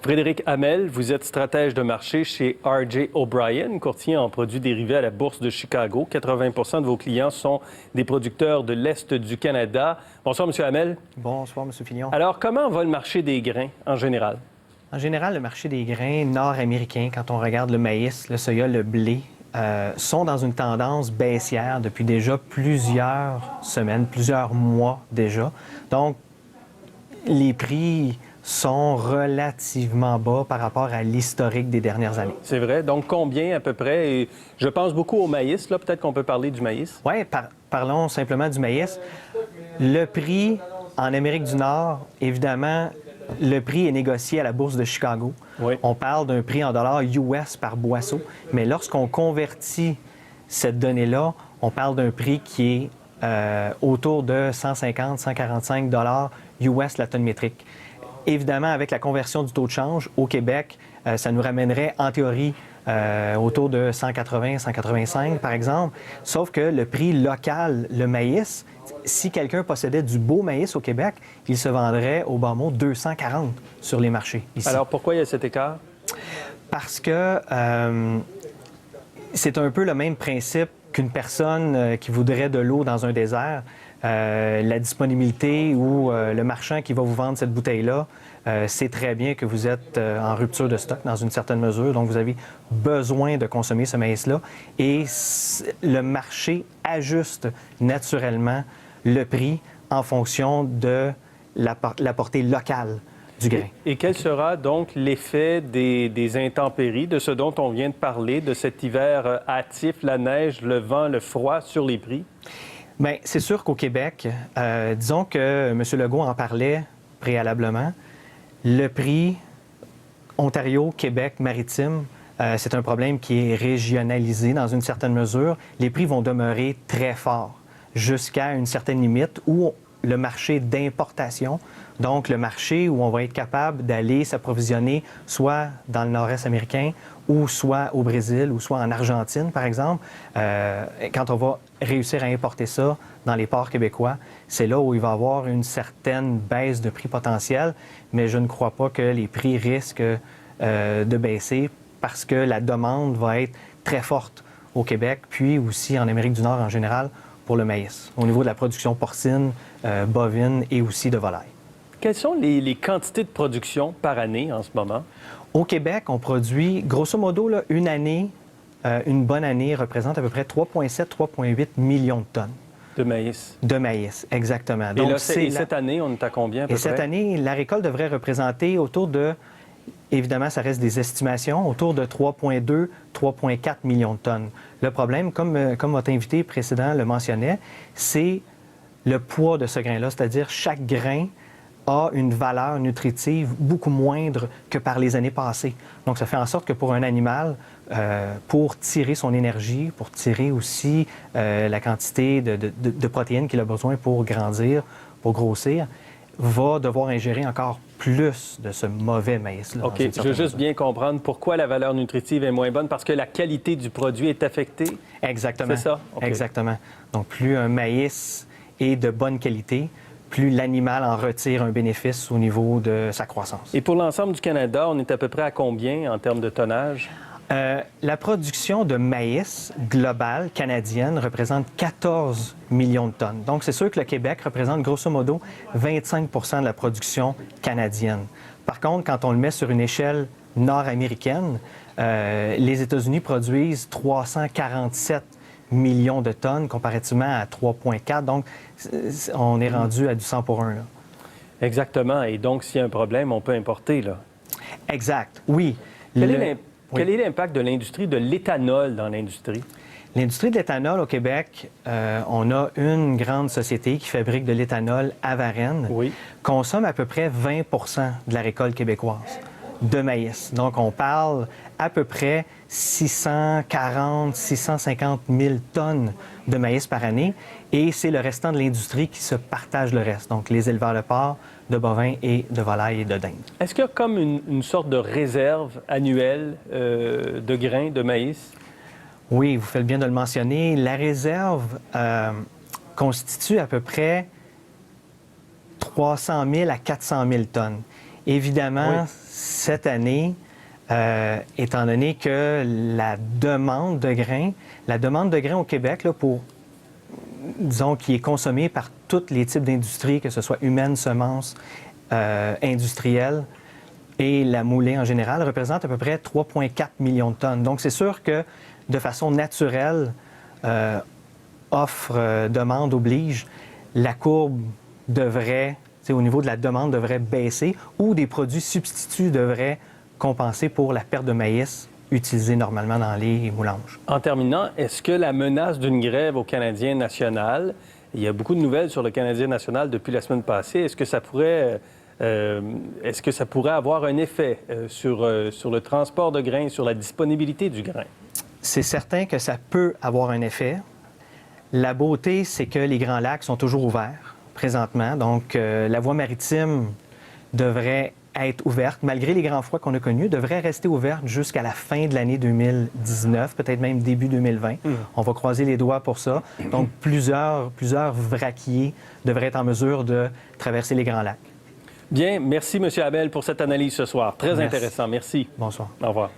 Frédéric Hamel, vous êtes stratège de marché chez R.J. O'Brien, courtier en produits dérivés à la Bourse de Chicago. 80 de vos clients sont des producteurs de l'Est du Canada. Bonsoir, M. Hamel. Bonsoir, M. Fillon. Alors, comment va le marché des grains en général? En général, le marché des grains nord-américains, quand on regarde le maïs, le soya, le blé, sont dans une tendance baissière depuis déjà plusieurs semaines, plusieurs mois déjà. Donc, les prix sont relativement bas par rapport à l'historique des dernières années. C'est vrai. Donc, combien à peu près? Et je pense beaucoup au maïs. Là, peut-être qu'on peut parler du maïs. Oui, parlons simplement du maïs. Le prix en Amérique du Nord, évidemment, le prix est négocié à la Bourse de Chicago. Oui. On parle d'un prix en dollars US par boisseau, mais lorsqu'on convertit cette donnée-là, on parle d'un prix qui est autour de 150-145 dollars US la tonne métrique. Évidemment, avec la conversion du taux de change au Québec, ça nous ramènerait en théorie autour de 180-185 par exemple. Sauf que le prix local, le maïs, si quelqu'un possédait du beau maïs au Québec, il se vendrait au bas mot 240 sur les marchés ici. Alors, pourquoi il y a cet écart? Parce que c'est un peu le même principe qu'une personne qui voudrait de l'eau dans un désert. La disponibilité ou le marchand qui va vous vendre cette bouteille-là sait très bien que vous êtes en rupture de stock dans une certaine mesure. Donc, vous avez besoin de consommer ce maïs-là. Et le marché ajuste naturellement le prix en fonction de la portée locale du grain. Et quel sera donc l'effet des intempéries, de ce dont on vient de parler, de cet hiver hâtif, la neige, le vent, le froid sur les prix? Bien, c'est sûr qu'au Québec, disons que M. Legault en parlait préalablement, le prix Ontario-Québec maritime, c'est un problème qui est régionalisé dans une certaine mesure. Les prix vont demeurer très forts jusqu'à une certaine limite où le marché d'importation, donc le marché où on va être capable d'aller s'approvisionner soit dans le nord-est américain ou soit au Brésil ou soit en Argentine, par exemple, quand on va réussir à importer ça dans les ports québécois, c'est là où il va y avoir une certaine baisse de prix potentielle, mais je ne crois pas que les prix risquent de baisser parce que la demande va être très forte au Québec, puis aussi en Amérique du Nord en général, pour le maïs, au niveau de la production porcine, bovine et aussi de volaille. Quelles sont les quantités de production par année en ce moment? Au Québec, on produit, grosso modo, là, une bonne année représente à peu près 3,7-3,8 millions de tonnes. De maïs. De maïs, exactement. Donc, cette année, on est à combien à peu près? Cette année, la récolte devrait représenter autour de, évidemment, ça reste des estimations, autour de 3,2-3,4 millions de tonnes. Le problème, comme votre invité précédent le mentionnait, c'est le poids de ce grain-là, c'est-à-dire chaque grain a une valeur nutritive beaucoup moindre que par les années passées. Donc, ça fait en sorte que pour un animal, pour tirer son énergie, pour tirer aussi la quantité de protéines qu'il a besoin pour grandir, pour grossir, va devoir ingérer encore plus de ce mauvais maïs-là. OK. Je veux juste bien comprendre pourquoi la valeur nutritive est moins bonne, parce que la qualité du produit est affectée? Exactement. C'est ça? Okay. Exactement. Donc, plus un maïs est de bonne qualité, plus l'animal en retire un bénéfice au niveau de sa croissance. Et pour l'ensemble du Canada, on est à peu près à combien en termes de tonnage? La production de maïs globale canadienne représente 14 millions de tonnes. Donc, c'est sûr que le Québec représente grosso modo 25 de la production canadienne. Par contre, quand on le met sur une échelle nord-américaine, les États-Unis produisent 347 millions de tonnes comparativement à 3,4. Donc, on est rendu à du 100 pour 1. Là. Exactement. Et donc, s'il y a un problème, on peut importer, là. Exact. Oui. Quel est l'impact de l'industrie de l'éthanol dans l'industrie? L'industrie de l'éthanol au Québec, on a une grande société qui fabrique de l'éthanol à Varennes, oui. Consomme à peu près 20 de la récolte québécoise de maïs. Donc, on parle à peu près 640-650 000 tonnes de maïs par année et c'est le restant de l'industrie qui se partage le reste, donc les éleveurs de porc, de bovins et de volailles et de dinde. Est-ce qu'il y a comme une sorte de réserve annuelle de grains, de maïs? Oui, vous faites bien de le mentionner. La réserve constitue à peu près 300 000 à 400 000 tonnes. Évidemment, Oui. cette année, étant donné que la demande de grains au Québec, là, disons, qui est consommée par tous les types d'industries, que ce soit humaines, semences, industrielles et la moulée en général, représente à peu près 3,4 millions de tonnes. Donc, c'est sûr que de façon naturelle, offre, demande oblige, la courbe devrait, au niveau de la demande, devrait baisser ou des produits substituts devraient compenser pour la perte de maïs utilisé normalement dans les moulanges. En terminant, est-ce que la menace d'une grève au Canadien national, il y a beaucoup de nouvelles sur le Canadien national depuis la semaine passée, est-ce que ça pourrait avoir un effet sur le transport de grains, sur la disponibilité du grain? C'est certain que ça peut avoir un effet. La beauté, c'est que les Grands Lacs sont toujours ouverts présentement. Donc, la voie maritime devrait être ouverte, malgré les grands froids qu'on a connus, devrait rester ouverte jusqu'à la fin de l'année 2019, peut-être même début 2020. On va croiser les doigts pour ça. Donc, plusieurs vraquiers devraient être en mesure de traverser les Grands Lacs. Bien, merci, M. Hamel, pour cette analyse ce soir. Très intéressant. Merci. Bonsoir. Au revoir.